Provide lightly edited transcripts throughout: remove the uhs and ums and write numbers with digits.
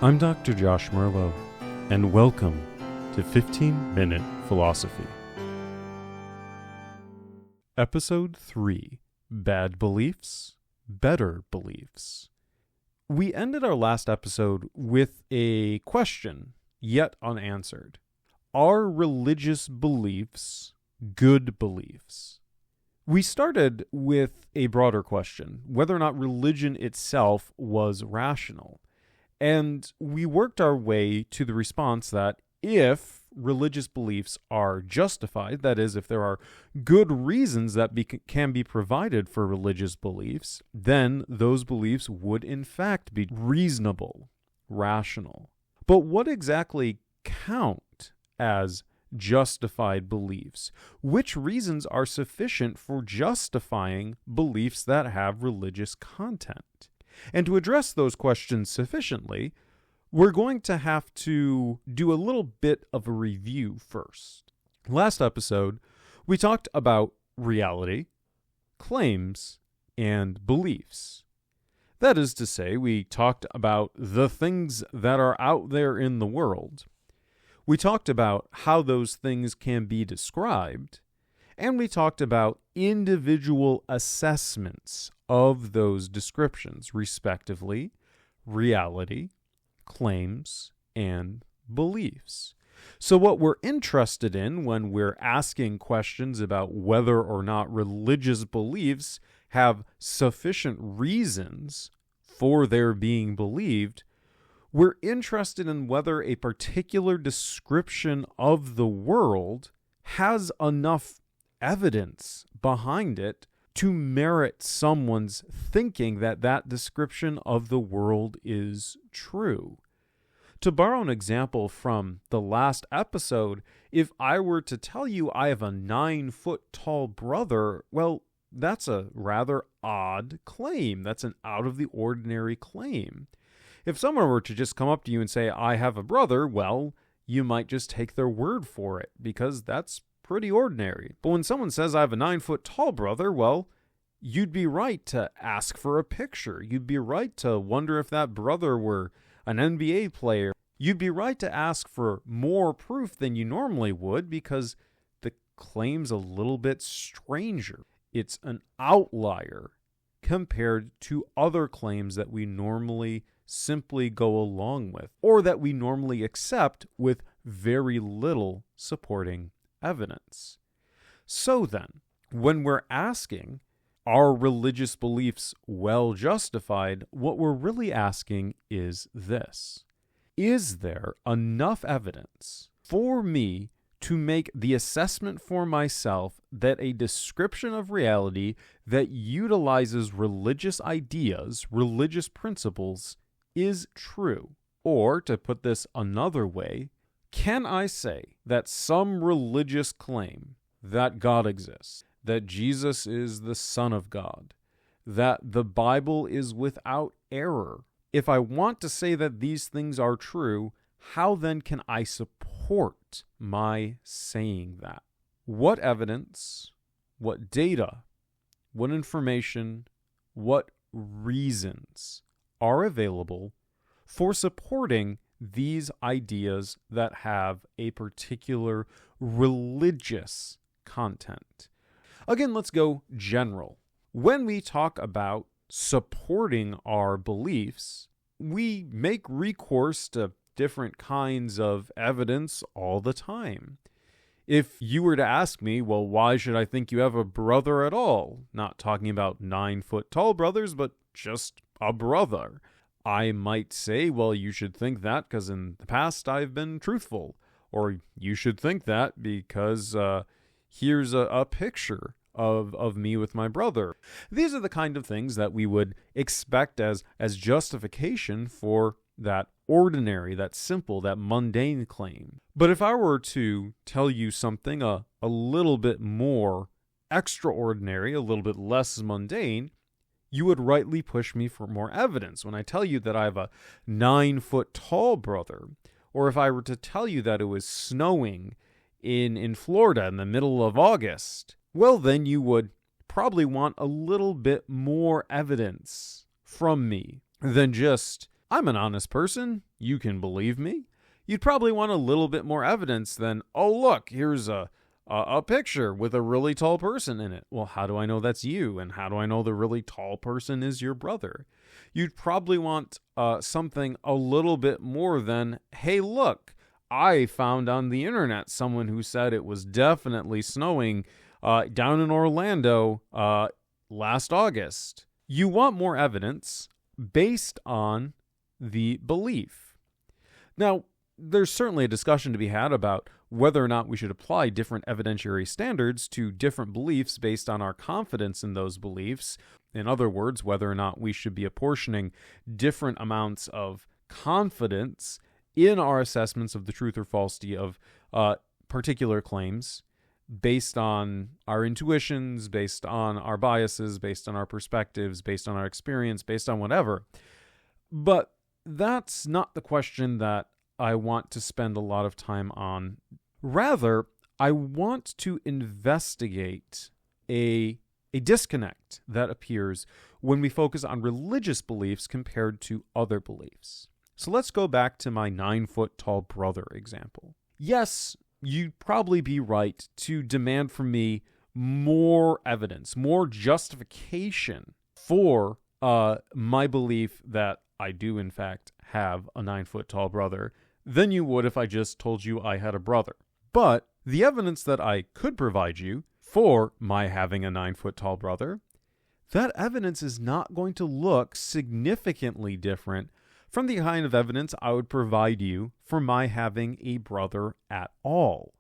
I'm Dr. Josh Merlo, and welcome to 15-Minute Philosophy. Episode 3, Bad Beliefs, Better Beliefs. We ended our last episode with a question, yet unanswered. Are religious beliefs good beliefs? We started with a broader question, whether or not religion itself was rational. And we worked our way to the response that if religious beliefs are justified, that is, if there are good reasons that can be provided for religious beliefs, then those beliefs would in fact be reasonable, rational. But what exactly count as justified beliefs? Which reasons are sufficient for justifying beliefs that have religious content? And to address those questions sufficiently, we're going to have to do a little bit of a review first. Last episode, we talked about reality, claims, and beliefs. That is to say, we talked about the things that are out there in the world. We talked about how those things can be described, and we talked about individual assessments of those descriptions, respectively, reality, claims, and beliefs. So what we're interested in when we're asking questions about whether or not religious beliefs have sufficient reasons for their being believed, we're interested in whether a particular description of the world has enough evidence behind it to merit someone's thinking that that description of the world is true. To borrow an example from the last episode, if I were to tell you I have a 9-foot-tall brother, well, that's a rather odd claim. That's an out-of-the-ordinary claim. If someone were to just come up to you and say, I have a brother, well, you might just take their word for it, because that's pretty ordinary. But when someone says I have a 9-foot-tall brother, well, you'd be right to ask for a picture. You'd be right to wonder if that brother were an NBA player. You'd be right to ask for more proof than you normally would, because the claim's a little bit stranger. It's an outlier compared to other claims that we normally simply go along with, or that we normally accept with very little supporting evidence. So then, when we're asking, are religious beliefs well justified, what we're really asking is this: is there enough evidence for me to make the assessment for myself that a description of reality that utilizes religious ideas, religious principles, is true? Or, to put this another way, can I say that some religious claim that God exists, that Jesus is the Son of God, that the Bible is without error, if I want to say that these things are true, how then can I support my saying that? What evidence, what data, what information, what reasons are available for supporting these ideas that have a particular religious content? Again, let's go general. When we talk about supporting our beliefs, we make recourse to different kinds of evidence all the time. If you were to ask me, well, why should I think you have a brother at all? Not talking about 9-foot-tall brothers, but just a brother. I might say, well, you should think that because in the past I've been truthful. Or you should think that because here's a picture of me with my brother. These are the kind of things that we would expect as justification for that ordinary, that simple, that mundane claim. But if I were to tell you something a little bit more extraordinary, a little bit less mundane, you would rightly push me for more evidence. When I tell you that I have a 9-foot-tall brother, or if I were to tell you that it was snowing in Florida in the middle of August, well, then you would probably want a little bit more evidence from me than just I'm an honest person. You can believe me. You'd probably want a little bit more evidence than, oh, look, here's a picture with a really tall person in it. Well, how do I know that's you? And how do I know the really tall person is your brother? You'd probably want something a little bit more than, hey, look, I found on the internet someone who said it was definitely snowing down in Orlando last August. You want more evidence based on the belief. Now, there's certainly a discussion to be had about whether or not we should apply different evidentiary standards to different beliefs based on our confidence in those beliefs. In other words, whether or not we should be apportioning different amounts of confidence in our assessments of the truth or falsity of particular claims based on our intuitions, based on our biases, based on our perspectives, based on our experience, based on whatever. But that's not the question that I want to spend a lot of time on. Rather, I want to investigate a disconnect that appears when we focus on religious beliefs compared to other beliefs. So let's go back to my 9-foot-tall brother example. Yes, you'd probably be right to demand from me more evidence, more justification for my belief that I do, in fact, have a 9-foot-tall brother than you would if I just told you I had a brother. But the evidence that I could provide you for my having a 9-foot-tall brother, that evidence is not going to look significantly different from the kind of evidence I would provide you for my having a brother at all.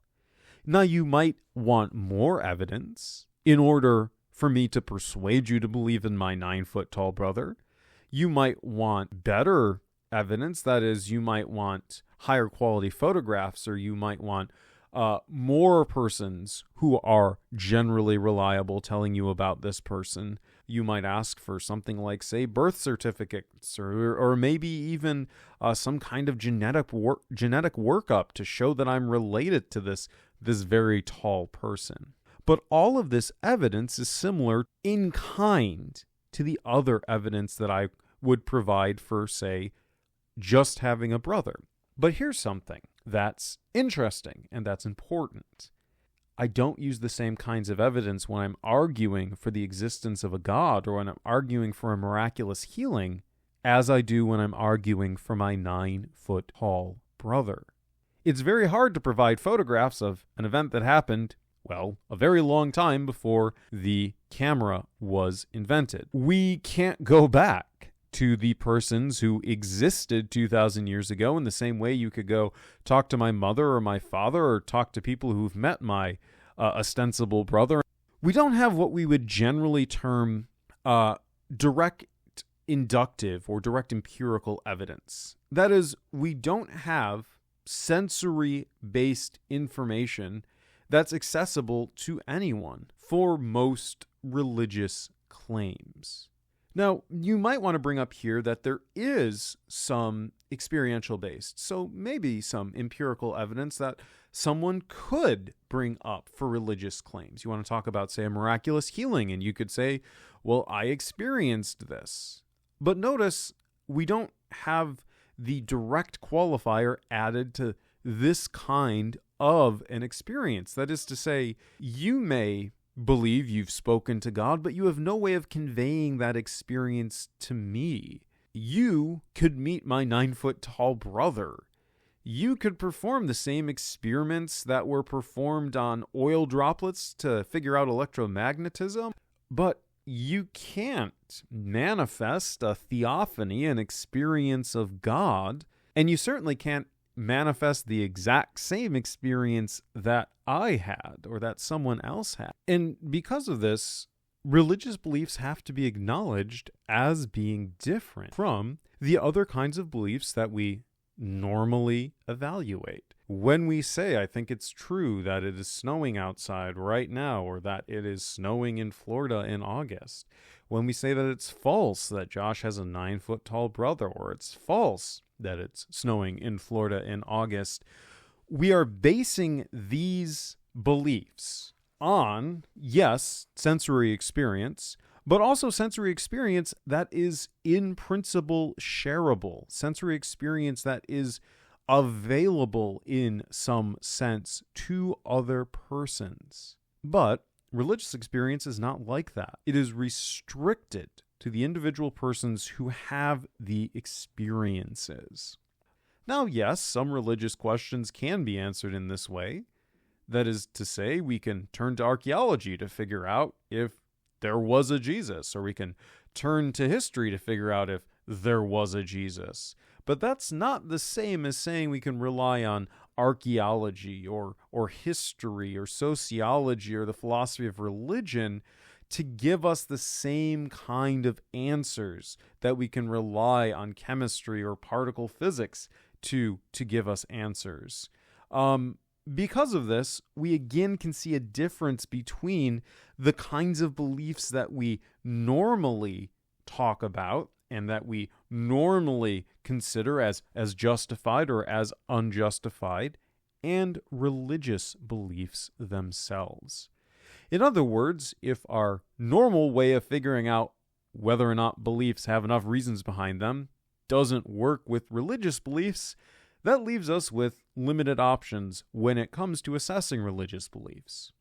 Now, you might want more evidence in order for me to persuade you to believe in my 9-foot-tall brother. You might want better evidence, that is, you might want higher quality photographs, or you might want more persons who are generally reliable telling you about this person. You might ask for something like, say, birth certificates, or maybe even some kind of genetic workup to show that I'm related to this very tall person. But all of this evidence is similar in kind to the other evidence that I would provide for, say, just having a brother. But here's something that's interesting and that's important. I don't use the same kinds of evidence when I'm arguing for the existence of a God or when I'm arguing for a miraculous healing as I do when I'm arguing for my 9-foot-tall brother. It's very hard to provide photographs of an event that happened, well, a very long time before the camera was invented. We can't go back to the persons who existed 2,000 years ago in the same way you could go talk to my mother or my father or talk to people who've met my ostensible brother. We don't have what we would generally term direct inductive or direct empirical evidence. That is, we don't have sensory-based information that's accessible to anyone for most religious claims. Now, you might want to bring up here that there is some experiential based, so maybe some empirical evidence that someone could bring up for religious claims. You want to talk about, say, a miraculous healing, and you could say, well, I experienced this. But notice, we don't have the direct qualifier added to this kind of an experience. That is to say, you may believe you've spoken to God, but you have no way of conveying that experience to me. You could meet my 9-foot-tall brother. You could perform the same experiments that were performed on oil droplets to figure out electromagnetism, but you can't manifest a theophany, an experience of God, and you certainly can't manifest the exact same experience that I had or that someone else had. And because of this, religious beliefs have to be acknowledged as being different from the other kinds of beliefs that we normally evaluate. When we say, I think it's true that it is snowing outside right now, or that it is snowing in Florida in August, when we say that it's false that Josh has a 9-foot-tall brother, or it's false that it's snowing in Florida in August, we are basing these beliefs on, yes, sensory experience, but also sensory experience that is in principle shareable, sensory experience that is available in some sense to other persons. But religious experience is not like that. It is restricted to the individual persons who have the experiences. Now, yes, some religious questions can be answered in this way. That is to say, we can turn to archaeology to figure out if there was a Jesus, or we can turn to history to figure out if there was a Jesus. But that's not the same as saying we can rely on archaeology or history or sociology or the philosophy of religion to give us the same kind of answers that we can rely on chemistry or particle physics to give us answers. Because of this, we again can see a difference between the kinds of beliefs that we normally talk about and that we normally consider as justified or as unjustified, and religious beliefs themselves. In other words, if our normal way of figuring out whether or not beliefs have enough reasons behind them doesn't work with religious beliefs, that leaves us with limited options when it comes to assessing religious beliefs.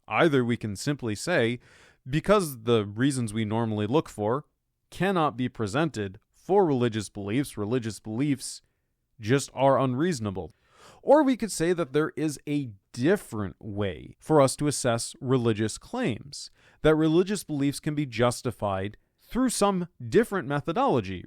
Either we can simply say, because the reasons we normally look for cannot be presented for religious beliefs just are unreasonable. Or we could say that there is a different way for us to assess religious claims, that religious beliefs can be justified through some different methodology.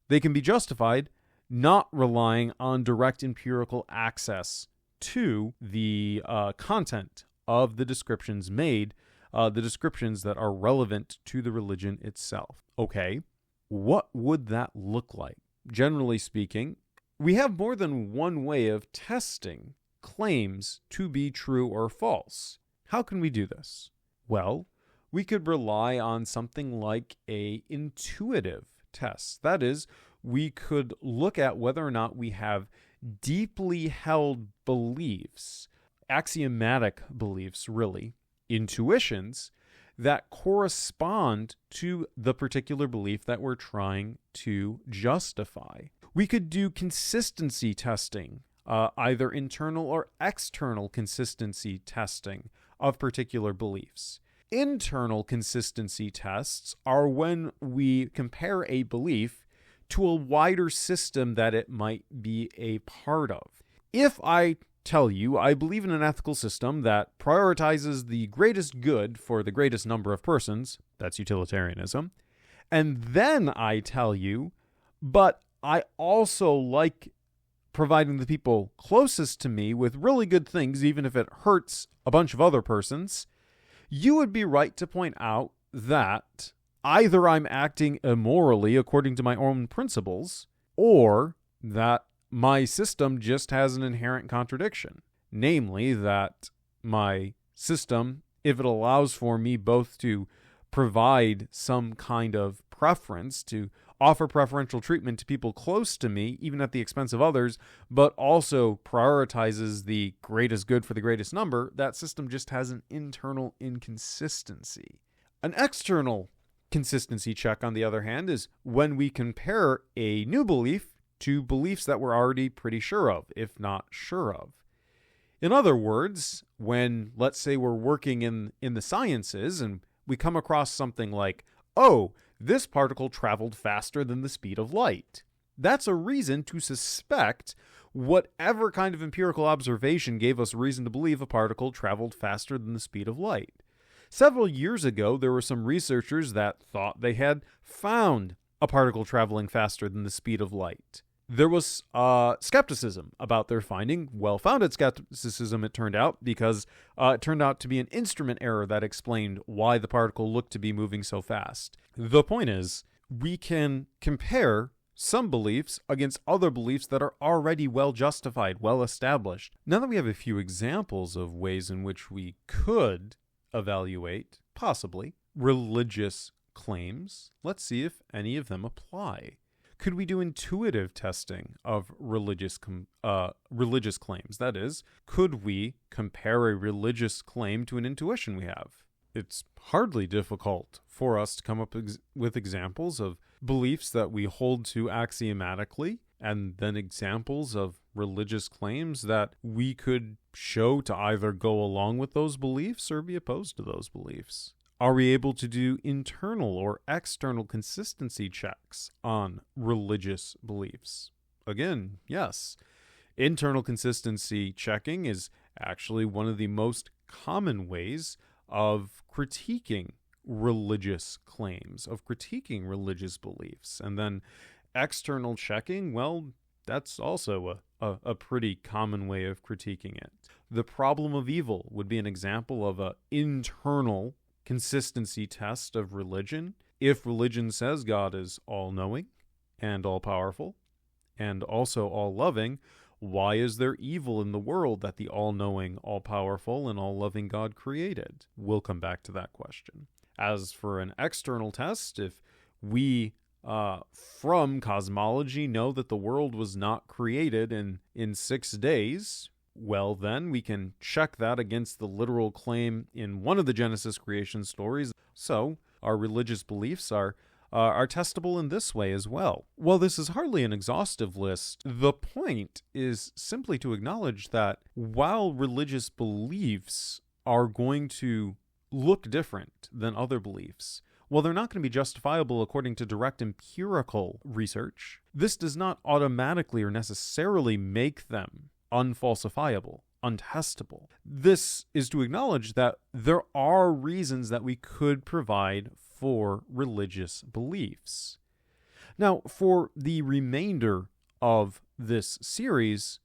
They can be justified not relying on direct empirical access to the content of the descriptions made, the descriptions that are relevant to the religion itself. Okay, what would that look like? Generally speaking, we have more than one way of testing claims to be true or false. How can we do this? Well, we could rely on something like an intuitive test. That is, we could look at whether or not we have deeply held beliefs, axiomatic beliefs really, intuitions that correspond to the particular belief that we're trying to justify. We could do consistency testing, either internal or external consistency testing of particular beliefs. Internal consistency tests are when we compare a belief to a wider system that it might be a part of. If I tell you I believe in an ethical system that prioritizes the greatest good for the greatest number of persons, that's utilitarianism, and then I tell you, but I also like providing the people closest to me with really good things, even if it hurts a bunch of other persons, you would be right to point out that either I'm acting immorally according to my own principles, or that my system just has an inherent contradiction. Namely, that my system, if it allows for me both to provide some kind of preference, to offer preferential treatment to people close to me, even at the expense of others, but also prioritizes the greatest good for the greatest number, that system just has an internal inconsistency. An external consistency check, on the other hand, is when we compare a new belief to beliefs that we're already pretty sure of, if not sure of. In other words, when, let's say, we're working in the sciences and we come across something like, oh, this particle traveled faster than the speed of light. That's a reason to suspect whatever kind of empirical observation gave us reason to believe a particle traveled faster than the speed of light. Several years ago, there were some researchers that thought they had found a particle traveling faster than the speed of light. There was skepticism about their finding, well-founded skepticism, it turned out, because it turned out to be an instrument error that explained why the particle looked to be moving so fast. The point is, we can compare some beliefs against other beliefs that are already well justified, well established. Now that we have a few examples of ways in which we could evaluate, possibly, religious claims, let's see if any of them apply. Could we do intuitive testing of religious claims? That is, could we compare a religious claim to an intuition we have? it's hardly difficult for us to come up with examples of beliefs that we hold to axiomatically, and then examples of religious claims that we could show to either go along with those beliefs or be opposed to those beliefs. Are we able to do internal or external consistency checks on religious beliefs? Again, yes. Internal consistency checking is actually one of the most common ways of critiquing religious claims, of critiquing religious beliefs. And then external checking, well, that's also a pretty common way of critiquing it. The problem of evil would be an example of an internal consistency test of religion. If religion says God is all-knowing and all-powerful and also all-loving, why is there evil in the world that the all-knowing, all-powerful, and all-loving God created? We'll come back to that question. As for an external test, if we from cosmology know that the world was not created in 6 days, well, then we can check that against the literal claim in one of the Genesis creation stories. So our religious beliefs are testable in this way as well. While this is hardly an exhaustive list, the point is simply to acknowledge that while religious beliefs are going to look different than other beliefs, while they're not going to be justifiable according to direct empirical research, this does not automatically or necessarily make them unfalsifiable, untestable. This is to acknowledge that there are reasons that we could provide for religious beliefs. Now, for the remainder of this series,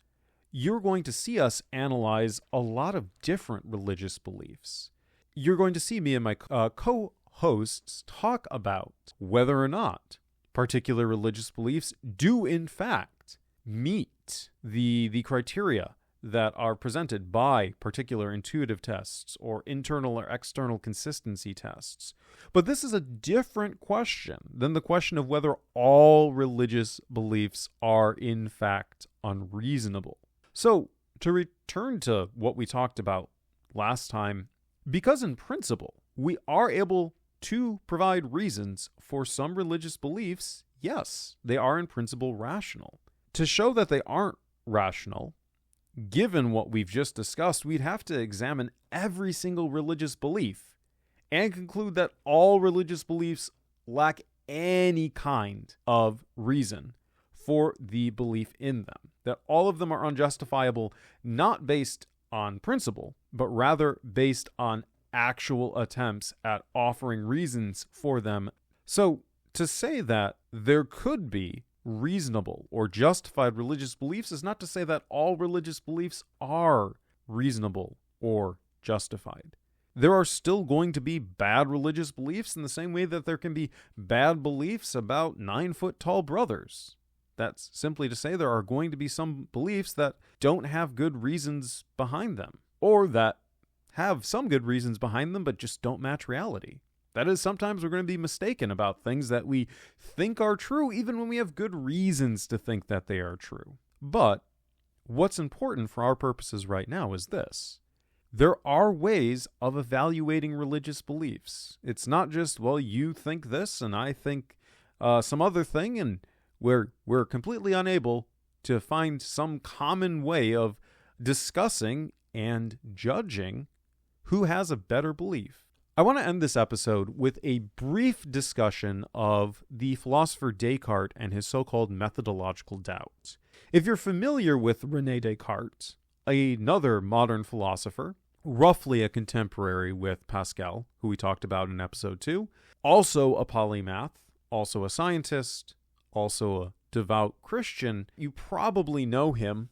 you're going to see us analyze a lot of different religious beliefs. You're going to see me and my co-hosts talk about whether or not particular religious beliefs do in fact meet the criteria that are presented by particular intuitive tests or internal or external consistency tests. But this is a different question than the question of whether all religious beliefs are in fact unreasonable. So, to return to what we talked about last time, because in principle, we are able to provide reasons for some religious beliefs, yes, they are in principle rational. To show that they aren't rational, given what we've just discussed, we'd have to examine every single religious belief and conclude that all religious beliefs lack any kind of reason for the belief in them, that all of them are unjustifiable, not based on principle, but rather based on actual attempts at offering reasons for them. So, to say that there could be reasonable or justified religious beliefs is not to say that all religious beliefs are reasonable or justified. There are still going to be bad religious beliefs in the same way that there can be bad beliefs about 9-foot-tall brothers. That's simply to say there are going to be some beliefs that don't have good reasons behind them, or that have some good reasons behind them but just don't match reality. That is, sometimes we're going to be mistaken about things that we think are true even when we have good reasons to think that they are true. But what's important for our purposes right now is this. There are ways of evaluating religious beliefs. It's not just, well, you think this and I think some other thing, and we're completely unable to find some common way of discussing and judging who has a better belief. I want to end this episode with a brief discussion of the philosopher Descartes and his so-called methodological doubt. If you're familiar with Rene Descartes, another modern philosopher, roughly a contemporary with Pascal, who we talked about in episode 2, also a polymath, also a scientist, also a devout Christian, you probably know him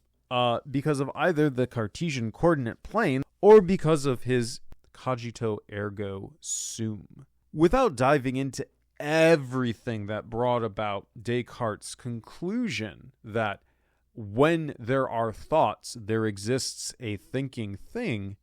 because of either the Cartesian coordinate plane or because of his cogito ergo sum. Without diving into everything that brought about Descartes' conclusion that when there are thoughts, there exists a thinking thing,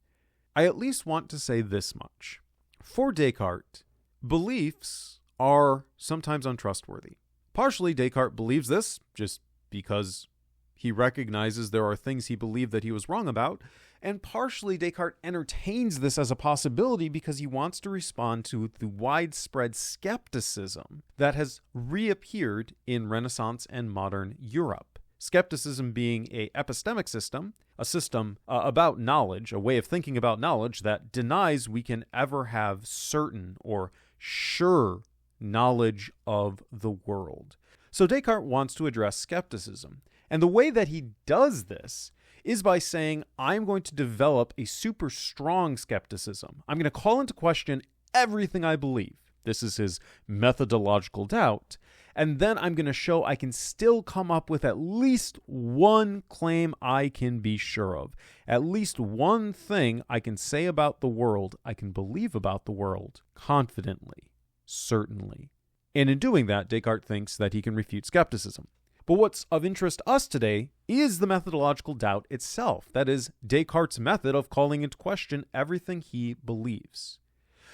I at least want to say this much. For Descartes, beliefs are sometimes untrustworthy. Partially, Descartes believes this just because he recognizes there are things he believed that he was wrong about, And partially, Descartes entertains this as a possibility because he wants to respond to the widespread skepticism that has reappeared in Renaissance and modern Europe. Skepticism being an epistemic system, a system about knowledge, a way of thinking about knowledge that denies we can ever have certain or sure knowledge of the world. So Descartes wants to address skepticism. And the way that he does this is by saying, I'm going to develop a super strong skepticism. I'm going to call into question everything I believe. This is his methodological doubt. And then I'm going to show I can still come up with at least one claim I can be sure of. At least one thing I can say about the world, I can believe about the world confidently, certainly. And in doing that, Descartes thinks that he can refute skepticism. But what's of interest to us today is the methodological doubt itself. That is, Descartes' method of calling into question everything he believes.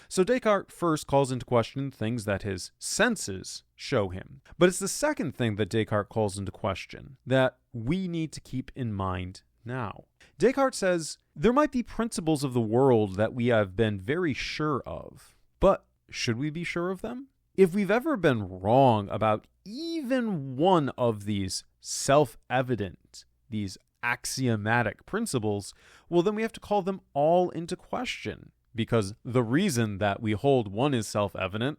So Descartes first calls into question things that his senses show him. But it's the second thing that Descartes calls into question that we need to keep in mind now. Descartes says there might be principles of the world that we have been very sure of, but should we be sure of them? If we've ever been wrong about even one of these self-evident, these axiomatic principles, well, then we have to call them all into question. Because the reason that we hold one is self-evident,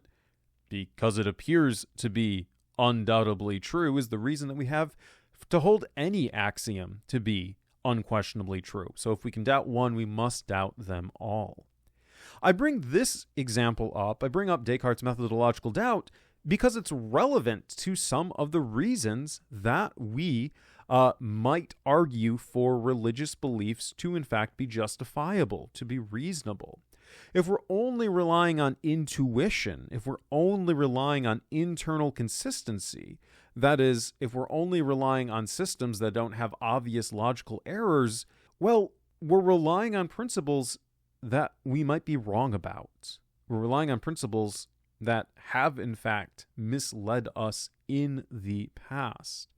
because it appears to be undoubtedly true, is the reason that we have to hold any axiom to be unquestionably true. So if we can doubt one, we must doubt them all. I bring this example up, I bring up Descartes' methodological doubt, because it's relevant to some of the reasons that we might argue for religious beliefs to in fact be justifiable, to be reasonable. If we're only relying on intuition, if we're only relying on internal consistency, that is, if we're only relying on systems that don't have obvious logical errors, well, we're relying on principles that we might be wrong about. We're relying on principles that have in fact misled us in the past.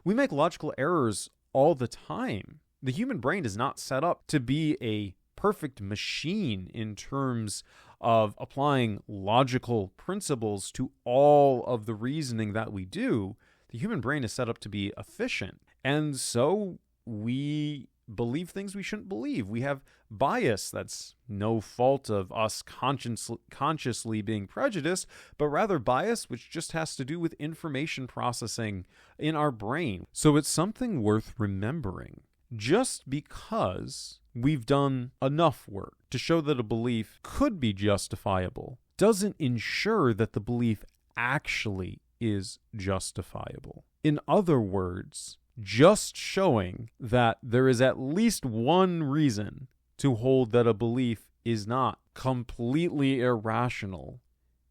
We make logical errors all the time. The human brain is not set up to be a perfect machine in terms of applying logical principles to all of the reasoning that we do. The human brain is set up to be efficient. And so we believe things we shouldn't believe. We have bias. That's no fault of us consciously being prejudiced, but rather bias which just has to do with information processing in our brain. So it's something worth remembering. Just because we've done enough work to show that a belief could be justifiable doesn't ensure that the belief actually is justifiable. In other words, just showing that there is at least one reason to hold that a belief is not completely irrational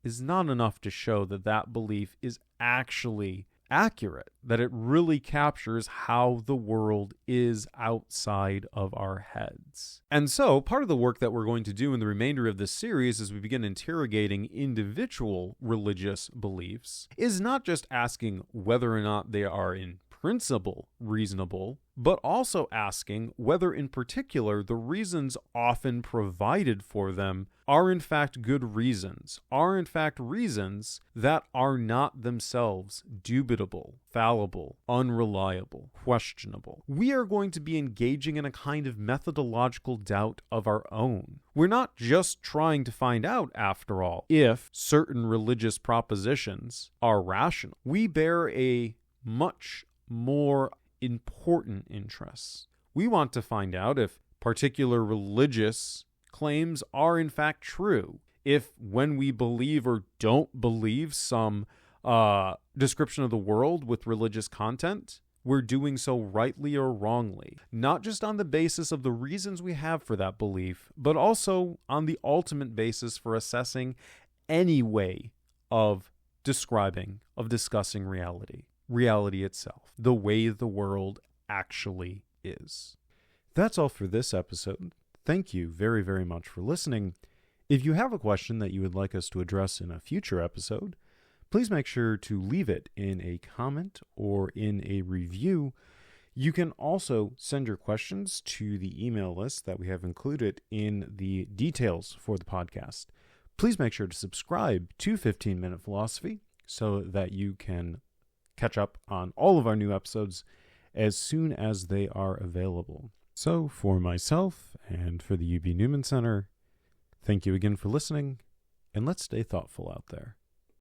is not enough to show that that belief is actually accurate, that it really captures how the world is outside of our heads. And so part of the work that we're going to do in the remainder of this series as we begin interrogating individual religious beliefs is not just asking whether or not they are in principle reasonable, but also asking whether in particular the reasons often provided for them are in fact good reasons, are in fact reasons that are not themselves dubitable, fallible, unreliable, questionable. We are going to be engaging in a kind of methodological doubt of our own. We're not just trying to find out, after all, if certain religious propositions are rational. We bear a much more important interests. We want to find out if particular religious claims are in fact true, if when we believe or don't believe some description of the world with religious content, we're doing so rightly or wrongly, not just on the basis of the reasons we have for that belief, but also on the ultimate basis for assessing any way of describing, of discussing reality itself, the way the world actually is. That's all for this episode. Thank you very, very much for listening. If you have a question that you would like us to address in a future episode, please make sure to leave it in a comment or in a review. You can also send your questions to the email list that we have included in the details for the podcast. Please make sure to subscribe to 15 Minute Philosophy so that you can catch up on all of our new episodes as soon as they are available. So for myself and for the UB Newman Center, thank you again for listening, and let's stay thoughtful out there.